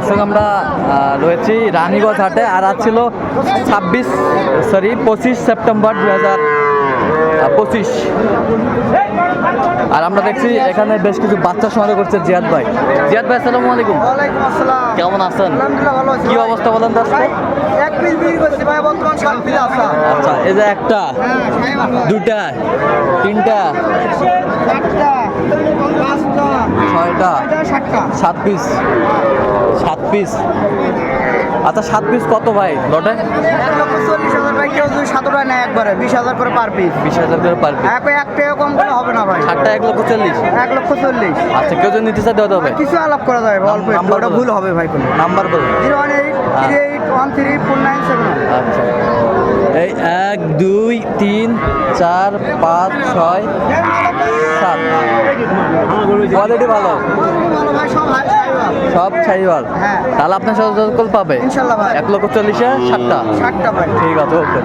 দর্শক আমরা রয়েছি রানীগঞ্জ হাটে, আর আজ ছিল 25 সেপ্টেম্বর 2025। আর আমরা দেখছি এখানে বেশ কিছু বাচ্চা সংগ্রহ করছে জিয়াদ ভাই। জিয়াদ ভাই আসসালামু আলাইকুম। ওয়ালাইকুম আসসালাম। কেমন আছেন? আলহামদুলিল্লাহ ভালো আছি। কি অবস্থা বলেন তো আজকে? এক পিস বিক্রি করছি ভাই, বর্তমান 7 পিস আছে। আচ্ছা, এই যে একটা, দুটা, তিনটা, 4টা, 5টা, ছয়টা, 7টা, 7 পিস। 7 পিস। আচ্ছা, 7 পিস কত ভাই লটে? 1,40,000 ভাই। কেউ যদি 7টা নেয় একবারে 20,000 করে পার পিস। 20,000 করে পার পিস। এক টাকা কম করে হবে না ভাই। 7টা 1,40,000। 1,40,000। আচ্ছা, কেউ যদি নিতে চায় দেওয়া যাবে? কিছু আলাপ করা যাবে অল্প একটু, নাম্বার ওটা বলো। ভুল হবে ভাই। কোনো নাম্বার বলুন। 01838134971। আচ্ছা, এই 1 2 3 4 5 6 7। কোয়ালিটি ভালো, ভালো ভাই, সব হাই সাইওয়াল। সব সাইওয়াল। হ্যাঁ। তাহলে আপনার সাথে যোগাযোগ পাবে ইনশাল্লাহ ভাই। 1,40,000 7টা। 7টা ভাই। ঠিক আছে, ওকে।